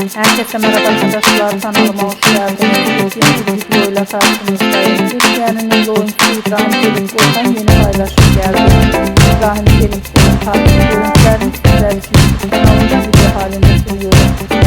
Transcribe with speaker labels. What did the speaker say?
Speaker 1: Herkese merhaba arkadaşlar, kanalıma hoş geldiniz. Yeni bir videoyla karşınızdayım. Türkiye'nin ünlü oyuncusu İbrahim Çelikkol'dan yeni paylaşım geldi. İbrahim Çelikkol'un tatil görüntülerini sizler için kanalımda video halinde sunuyorum.